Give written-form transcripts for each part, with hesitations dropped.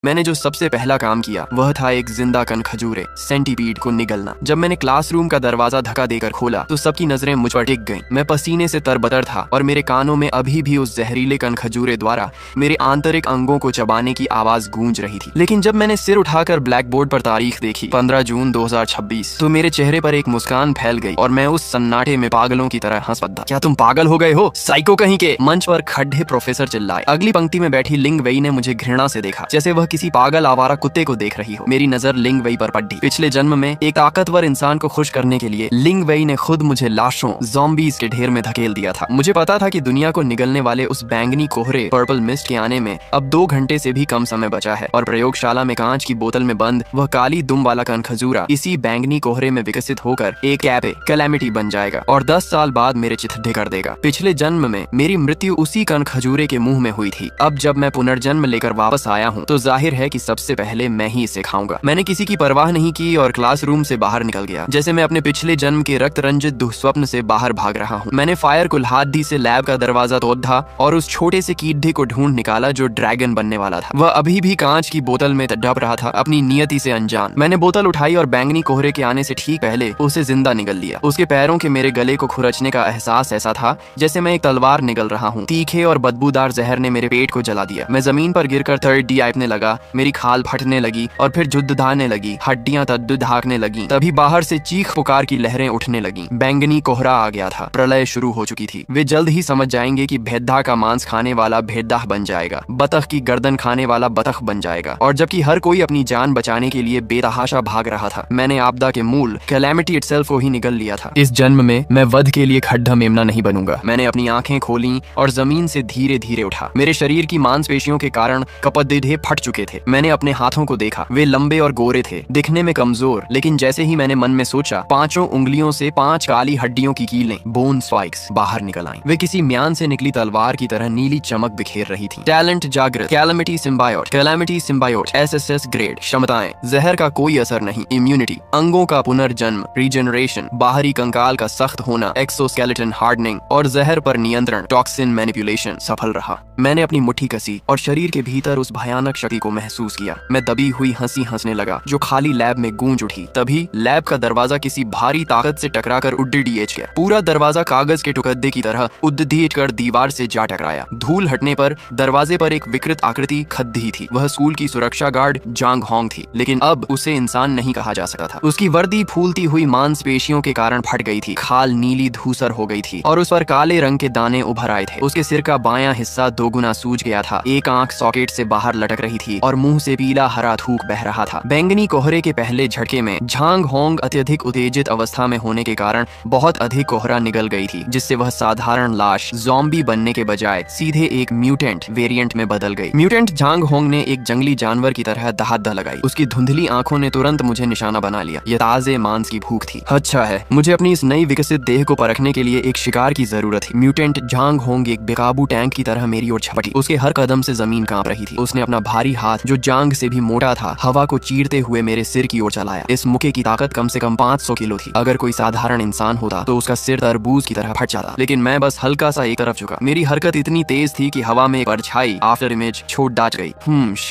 मैंने जो सबसे पहला काम किया वह था एक जिंदा कनखजूरे सेंटीपीड को निगलना। जब मैंने क्लासरूम का दरवाजा धक्का देकर खोला तो सबकी नजरें मुझ पर टिक गईं। मैं पसीने से तरबतर था और मेरे कानों में अभी भी उस जहरीले कनखजूरे द्वारा मेरे आंतरिक अंगों को चबाने की आवाज गूंज रही थी। लेकिन जब मैंने सिर उठाकर ब्लैक बोर्ड पर तारीख देखी 15 जून 2026 तो मेरे चेहरे पर एक मुस्कान फैल गई और मैं उस सन्नाटे में पागलों की तरह हंस पड़ा। क्या तुम पागल हो गए हो साइको कहीं के? मंच पर खड्डे प्रोफेसर चिल्लाए। अगली पंक्ति में बैठी लिंग वेई ने मुझे घृणा से देखा, जैसे वह किसी पागल आवारा कुत्ते को देख रही हो। मेरी नजर लिंग वेई पर पड़ी। पिछले जन्म में एक ताकतवर इंसान को खुश करने के लिए लिंग वेई ने खुद मुझे लाशों ज़ॉम्बीज़ के ढेर में धकेल दिया था। मुझे पता था कि दुनिया को निगलने वाले उस बैंगनी कोहरे पर्पल मिस्ट के आने में अब 2 घंटे से भी कम समय बचा है और प्रयोगशाला में कांच की बोतल में बंद वह काली दुम वाला कनखजूरा इसी बैंगनी कोहरे में विकसित होकर एक कैलामिटी बन जाएगा और 10 साल बाद मेरे चिथड़े कर देगा। पिछले जन्म में मेरी मृत्यु उसी कनखजूरे के मुंह में हुई थी। अब जब मैं पुनर्जन्म लेकर वापस आया हूँ तो जाहिर है कि सबसे पहले मैं ही इसे खाऊंगा। मैंने किसी की परवाह नहीं की और क्लासरूम से बाहर निकल गया, जैसे मैं अपने पिछले जन्म के रक्त रंजित दुःस्वप्न से बाहर भाग रहा हूँ। मैंने फायर कुल्हाड़ी से लैब का दरवाजा तोड़ा और उस छोटे से कीड़े को ढूंढ निकाला जो ड्रैगन बनने वाला था। वह अभी भी कांच की बोतल में डप रहा था, अपनी नियति से अनजान। मैंने बोतल उठाई और बैंगनी कोहरे के आने से ठीक पहले उसे जिंदा निगल लिया। उसके पैरों के मेरे गले को खुरचने का एहसास ऐसा था जैसे मैं एक तलवार निगल रहा हूँ। तीखे और बदबूदार जहर ने मेरे पेट को जला दिया। मैं जमीन पर गिरकर थर्ड डी आइपने लगा। मेरी खाल फटने लगी और फिर जुद्धाने लगी, हड्डियां तद्दुधाकने लगी। तभी बाहर से चीख पुकार की लहरें उठने लगी। बैंगनी कोहरा आ गया था। प्रलय शुरू हो चुकी थी। वे जल्द ही समझ जाएंगे कि भेद्दा का मांस खाने वाला भेद्दा बन जाएगा, बतख की गर्दन खाने वाला बतख बन जाएगा। और जबकि हर कोई अपनी जान बचाने के लिए बेतहाशा भाग रहा था, मैंने आपदा के मूल कैलामिटी इटसेल्फ को ही निगल लिया था। इस जन्म में मैं वध के लिए खड्डा मेमना नहीं बनूंगा। मैंने अपनी आंखें खोली और जमीन से धीरे धीरे उठा। मेरे शरीर की मांसपेशियों के कारण कपड़े फट चुके थे। मैंने अपने हाथों को देखा। वे लंबे और गोरे थे, दिखने में कमजोर, लेकिन जैसे ही मैंने मन में सोचा 5 उंगलियों से 5 काली हड्डियों की कीलें बोन स्पाइक्स बाहर निकल आईं। वे किसी म्यान से निकली तलवार की तरह नीली चमक बिखेर रही थी। टैलेंट जागृत, कैलामिटी सिम्बायोट, एसएसएस ग्रेड, क्षमताएं, जहर का कोई असर नहीं, इम्यूनिटी, अंगों का पुनर्जन्म, रीजनरेशन, बाहरी कंकाल का सख्त होना, एक्सोस्केलेटन हार्डनिंग और जहर पर नियंत्रण, टॉक्सिन मैनिपुलेशन सफल रहा। मैंने अपनी मुट्ठी कसी और शरीर के भीतर उस भयानक शक्ति को महसूस किया। मैं दबी हुई हंसी हंसने लगा जो खाली लैब में गूंज उठी। तभी लैब का दरवाजा किसी भारी ताकत से टकराकर उड्डीएच गया। पूरा दरवाजा कागज के टुकड़े की तरह उड्डीएच कर दीवार से जा टकराया। धूल हटने पर दरवाजे पर एक विकृत आकृति खद्दी थी। वह स्कूल की सुरक्षा गार्ड जांग होंग थी, लेकिन अब उसे इंसान नहीं कहा जा सकता था। उसकी वर्दी फूलती हुई मांसपेशियों के कारण फट गई थी। खाल नीली धूसर हो गई थी और उस पर काले रंग के दाने उभर आए थे। उसके सिर का बायां हिस्सा 2 गुना सूज गया था। एक आंख सॉकेट से बाहर लटक रही थी और मुंह से पीला हरा थूक बह रहा था। बैंगनी कोहरे के पहले झटके में झांग होंग अत्यधिक उत्तेजित अवस्था में होने के कारण बहुत अधिक कोहरा निगल गई थी, जिससे वह साधारण लाश ज़ॉम्बी बनने के बजाय सीधे एक म्यूटेंट वेरिएंट में बदल गई। म्यूटेंट झांग होंग ने एक जंगली जानवर की तरह दहाड़ लगाई। उसकी धुंधली आंखों ने तुरंत मुझे निशाना बना लिया। यह ताजे मांस की भूख थी। अच्छा है, मुझे अपनी इस नई विकसित देह को परखने के लिए एक शिकार की जरूरत थी। म्यूटेंट झांग होंग एक बेकाबू टैंक की तरह मेरी ओर झपटी। उसके हर कदम से जमीन कांप रही थी। उसने अपना भारी हाथ, जो जांग से भी मोटा था, हवा को चीरते हुए मेरे सिर की ओर चलाया। इस मुक्के की ताकत कम से कम 500 किलो थी। अगर कोई साधारण इंसान होता तो उसका सिर तरबूज की तरह फट जाता, लेकिन मैं बस हल्का सा एक तरफ झुका। मेरी हरकत इतनी तेज थी कि हवा में एक परछाई आफ्टर इमेज छोड़ डाच गई।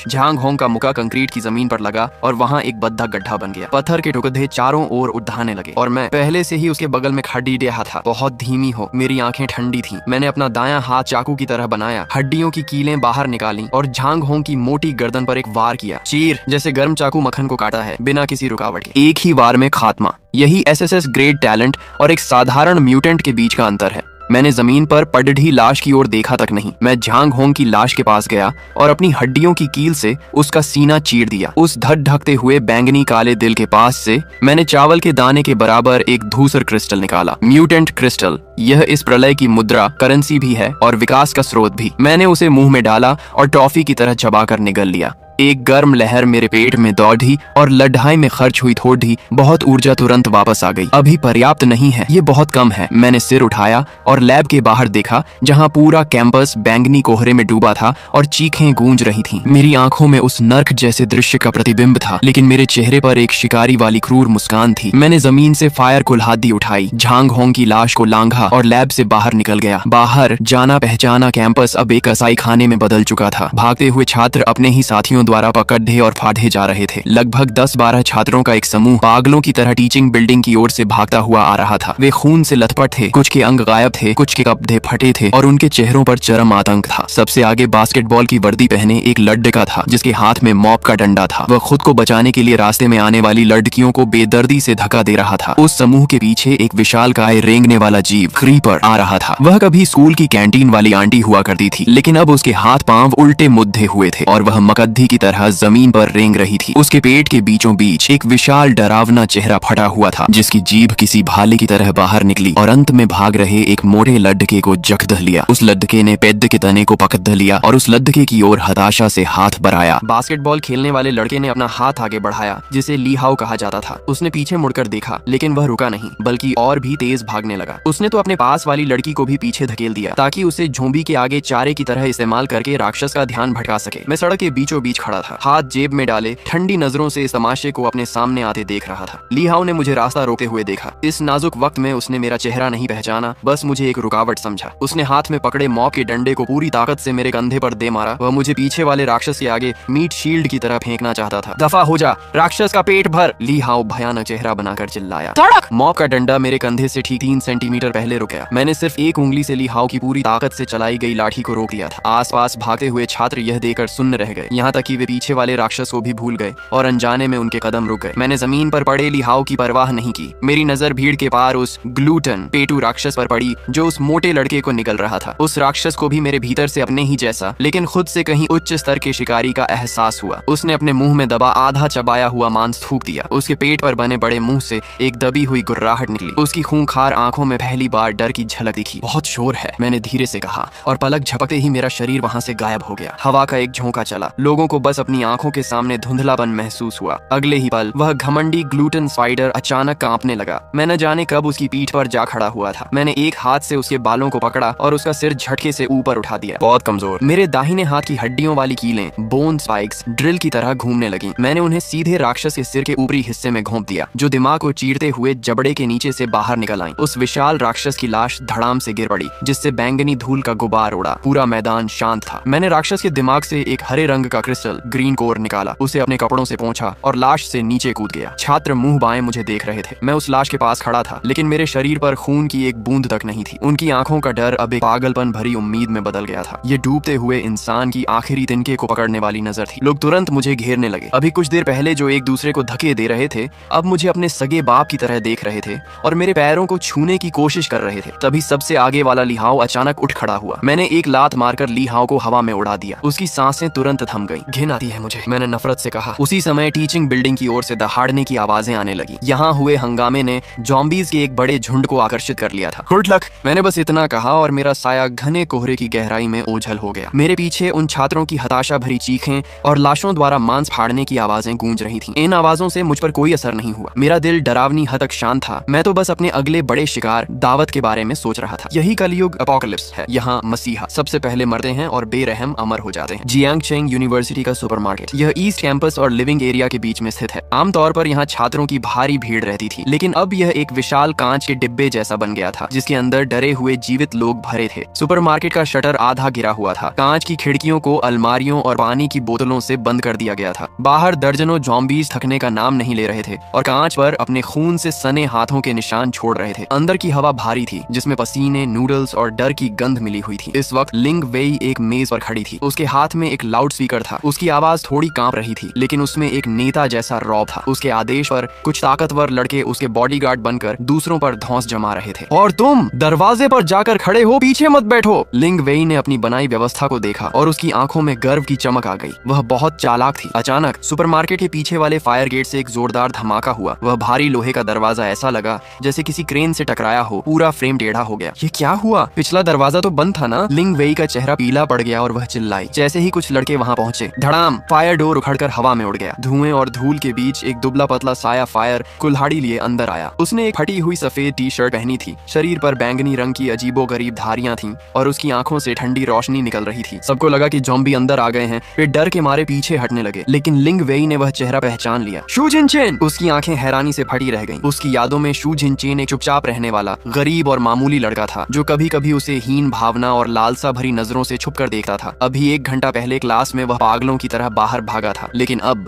झांग होंग का मुक्का कंक्रीट की जमीन पर लगा और वहाँ एक बद्दा गड्ढा बन गया। पत्थर के टुकड़े चारों ओर उठाने लगे और मैं पहले से ही उसके बगल में खड़ी रहा था। बहुत धीमी हो, मेरी आंखें ठंडी थी। मैंने अपना दायां हाथ चाकू की तरह बनाया, हड्डियों की कीलें बाहर निकाली और झांग होंग की मोटी गर्दन पर एक वार किया। चीर, जैसे गर्म चाकू मक्खन को काटा है, बिना किसी रुकावट के। एक ही वार में खात्मा। यही एसएसएस ग्रेड टैलेंट और एक साधारण म्यूटेंट के बीच का अंतर है। मैंने जमीन पर पड़ढ़ी लाश की ओर देखा तक नहीं। मैं झांग होंग की लाश के पास गया और अपनी हड्डियों की कील से उसका सीना चीर दिया। उस धड़ ढकते हुए बैंगनी काले दिल के पास से मैंने चावल के दाने के बराबर एक धूसर क्रिस्टल निकाला। Mutant crystal. यह इस प्रलय की मुद्रा, करेंसी भी है और विकास का स्रोत भी। मैंने उसे मुंह में डाला और टॉफी की तरह चबाकर निगल लिया। एक गर्म लहर मेरे पेट में दौड़ी और लड़ाई में खर्च हुई थोड़ी बहुत ऊर्जा तुरंत वापस आ गई। अभी पर्याप्त नहीं है, ये बहुत कम है। मैंने सिर उठाया और लैब के बाहर देखा, जहां पूरा कैंपस बैंगनी कोहरे में डूबा था और चीखें गूंज रही थीं। मेरी आंखों में उस नर्क जैसे दृश्य का प्रतिबिंब था, लेकिन मेरे चेहरे पर एक शिकारी वाली क्रूर मुस्कान थी। मैंने जमीन से फायर कुल्हाड़ी उठाई, झांग होंग की लाश को लांघा और लैब से बाहर निकल गया। बाहर जाना पहचाना कैंपस अब एक कसाई खाने में बदल चुका था। भागते हुए छात्र अपने ही साथियों द्वारा पकड़े और फाड़े जा रहे थे। लगभग 10-12 छात्रों का एक समूह पागलों की तरह टीचिंग बिल्डिंग की ओर से भागता हुआ आ रहा था। वे खून से लथपथ थे, कुछ के अंग गायब थे, कुछ के कपड़े फटे थे और उनके चेहरों पर चरम आतंक था। सबसे आगे बास्केटबॉल की वर्दी पहने एक लड़का था जिसके हाथ में मॉप का डंडा था। वह खुद को बचाने के लिए रास्ते में आने वाली लड़कियों को बेदर्दी से धक्का दे रहा था। उस समूह के पीछे एक विशालकाय रेंगने वाला जीव क्रीपर आ रहा था। वह कभी स्कूल की कैंटीन वाली आंटी हुआ करती थी, लेकिन अब उसके हाथ पांव उल्टे मुद्दे हुए थे और वह मकद्दी की तरह जमीन पर रेंग रही थी। उसके पेट के बीचों बीच एक विशाल डरावना चेहरा फटा हुआ था जिसकी जीभ किसी भाले की तरह बाहर निकली और अंत में भाग रहे एक मोटे लड़के को जकड़ लिया। उस लड़के ने पेड़ के तने को पकड़ लिया और उस लड़के की ओर हताशा से हाथ बढ़ाया। बास्केटबॉल खेलने वाले लड़के ने अपना हाथ आगे बढ़ाया जिसे ली हाउ कहा जाता था। उसने पीछे मुड़कर देखा, लेकिन वह रुका नहीं बल्कि और भी तेज भागने लगा। उसने तो अपने पास वाली लड़की को भी पीछे धकेल दिया ताकि उसे झोंबी के आगे चारे की तरह इस्तेमाल करके राक्षस का ध्यान भटका सके। मैं सड़क के बीचों बीच खड़ा था, हाथ जेब में डाले ठंडी नजरों से इस तमाशे को अपने सामने आते देख रहा था। ली हाउ ने मुझे रास्ता रोकते हुए देखा। इस नाजुक वक्त में उसने मेरा चेहरा नहीं पहचाना, बस मुझे एक रुकावट समझा। उसने हाथ में पकड़े मॉप के डंडे को पूरी ताकत से मेरे कंधे पर दे मारा। वह मुझे पीछे वाले राक्षस के आगे मीट शील्ड की तरह फेंकना चाहता था। दफा हो जा, राक्षस का पेट भर, ली हाउ भयानक चेहरा बनाकर चिल्लाया। मॉप का डंडा मेरे कंधे से ठीक 3 सेंटीमीटर पहले रुक गया। मैंने सिर्फ एक उंगली से ली हाउ की पूरी ताकत से चलाई गई लाठी को रोक दिया था। आसपास भागते हुए छात्र यह देखकर सुन्न रह गए, यहाँ तक कि वे पीछे वाले राक्षस को भी भूल गए और अनजाने में उनके कदम रुक गए। मैंने जमीन पर पड़े ली हाउ की परवाह नहीं की। मेरी नजर भीड़ के पार उस ग्लूटन पेटू राक्षस पर पड़ी जो उस मोटे लड़के को निगल रहा था। उस राक्षस को भी मेरे भीतर से अपने ही जैसा लेकिन खुद से कहीं उच्च स्तर के शिकारी का एहसास हुआ। उसने अपने मुंह में दबा आधा चबाया हुआ मांस थूक दिया। उसके पेट पर बने बड़े मुंह से एक दबी हुई गुर्राहट निकली। उसकी खूंखार आंखों में पहली बार डर की झलक दिखी। बहुत शोर है, मैंने धीरे से कहा और पलक झपकते ही मेरा शरीर वहां से गायब हो गया। हवा का एक झोंका चला, लोगों को बस अपनी आंखों के सामने धुंधलापन महसूस हुआ। अगले ही पल वह घमंडी ग्लूटन स्पाइडर अचानक कांपने लगा। मैं न जाने कब उसकी पीठ पर जा खड़ा हुआ था। मैंने एक हाथ से उसके बालों को पकड़ा और उसका सिर झटके से ऊपर उठा दिया। बहुत कमजोर। मेरे दाहिने हाथ की हड्डियों वाली कीलें बोन स्पाइक्स ड्रिल की तरह घूमने लगी। मैंने उन्हें सीधे राक्षस के सिर के ऊपरी हिस्से में घोंप दिया जो दिमाग को चीरते हुए जबड़े के नीचे से बाहर निकल आई। उस विशाल राक्षस की लाश धड़ाम से गिर पड़ी जिससे बैंगनी धूल का गुबार उड़ा। पूरा मैदान शांत था। मैंने राक्षस के दिमाग से एक हरे रंग का क्रिस्टल ग्रीन कोर निकाला, उसे अपने कपड़ों से पोंछा और लाश से नीचे कूद गया। छात्र मुंह बाएं मुझे देख रहे थे। मैं उस लाश के पास खड़ा था, लेकिन मेरे शरीर पर खून की एक बूंद तक नहीं थी। उनकी आंखों का डर अब एक पागलपन भरी उम्मीद में बदल गया था। ये डूबते हुए इंसान की आखिरी तिनके को पकड़ने वाली नजर थी। लोग तुरंत मुझे घेरने लगे। अभी कुछ देर पहले जो एक दूसरे को धक्के दे रहे थे अब मुझे अपने सगे बाप की तरह देख रहे थे और मेरे पैरों को छूने की कोशिश कर रहे थे। तभी सबसे आगे वाला ली हाउ अचानक उठ खड़ा हुआ। मैंने एक लात मारकर ली हाउ को हवा में उड़ा दिया। उसकी सांसें तुरंत थम गईं। घिन आती है मुझे, मैंने नफरत से कहा। उसी समय टीचिंग बिल्डिंग की ओर से दहाड़ने की आवाजें आने लगी। यहाँ हुए हंगामे ने जॉम्बीज के एक बड़े झुंड को आकर्षित कर लिया था। गुड लक, मैंने बस इतना कहा और मेरा साया घने कोहरे की गहराई में ओझल हो गया। मेरे पीछे उन छात्रों की हताशा भरी चीखें और लाशों द्वारा मांस फाड़ने की आवाजें गूंज रही थीं। इन आवाजों से मुझ पर कोई असर नहीं हुआ। मेरा दिल डरावनी हद तक शांत था। मैं तो बस अपने अगले बड़े शिकार दावत के बारे में सोच रहा था। यही कलयुग एपोकलिप्स है। यहाँ मसीहा सबसे पहले मरते हैं और बेरहम अमर हो जाते हैं। जियांगचेंग यूनिवर्सिटी का सुपरमार्केट, यह ईस्ट कैंपस और लिविंग एरिया के बीच में स्थित है। आमतौर पर यहाँ छात्रों की भारी भीड़ रहती थी, लेकिन अब यह एक विशाल कांच के डिब्बे जैसा बन गया था जिसके अंदर डरे हुए जीवित लोग भरे थे। सुपरमार्केट का शटर आधा गिरा हुआ था। कांच की खिड़कियों को अलमारियों और पानी की बोतलों से बंद कर दिया गया था। बाहर दर्जनों जॉम्बीज थकने का नाम नहीं ले रहे थे और कांच पर अपने खून से सने हाथों के निशान छोड़ रहे थे। अंदर की हवा भारी थी जिसमें पसीने, नूडल्स और डर की गंध मिली हुई थी। इस वक्त लिंग वेई एक मेज पर खड़ी थी। उसके हाथ में एक लाउड स्पीकर था। उसकी आवाज थोड़ी कांप रही थी, लेकिन उसमें एक नेता जैसा रौब था। उसके आदेश पर कुछ ताकतवर लड़के उसके बॉडीगार्ड बनकर दूसरों पर धौंस जमा रहे थे। और तुम दरवाजे पर जाकर खड़े हो, पीछे मत बैठो। लिंग वेई ने अपनी बनाई व्यवस्था को देखा और उसकी आंखों में गर्व की चमक आ गई। वह बहुत चालाक थी। अचानक सुपरमार्केट के पीछे वाले फायर गेट से एक जोरदार धमाका हुआ। वह भारी लोहे का दरवाजा ऐसा लगा जैसे किसी क्रेन से टकराया हो। पूरा फ्रेम टेढ़ा हो गया। ये क्या हुआ? पिछला दरवाजा तो बंद था ना? लिंग वेई का चेहरा पीला पड़ गया और वह चिल्लाई। जैसे ही कुछ लड़के वहां पहुंचे, धड़ाम, फायर डोर उखड़कर हवा में उड़ गया। धुएं और धूल के बीच एक दुबला पतला साया फायर कुल्हाड़ी लिए अंदर आया। उसने एक फटी हुई सफेद टी शर्ट पहनी थी। शरीर पर बैंगनी रंग की अजीबोगरीब धारियां थीं और उसकी आंखों से ठंडी रोशनी निकल रही थी। सबको लगा कि जॉम्बी अंदर आ गए हैं। वे डर के मारे पीछे हटने लगे, लेकिन लिंग वेई ने वह चेहरा पहचान लिया। शू जिनचेन! उसकी आंखें हैरानी से फटी रह गईं। उसकी यादों में शू जिनचेन एक चुपचाप रहने वाला गरीब और मामूली लड़का था जो कभी कभी उसे हीन भावना और लालसा भरी नजरों से छुपकर देखता था। अभी 1 घंटा पहले क्लास में वह पागलों की तरह बाहर भागा था, लेकिन अब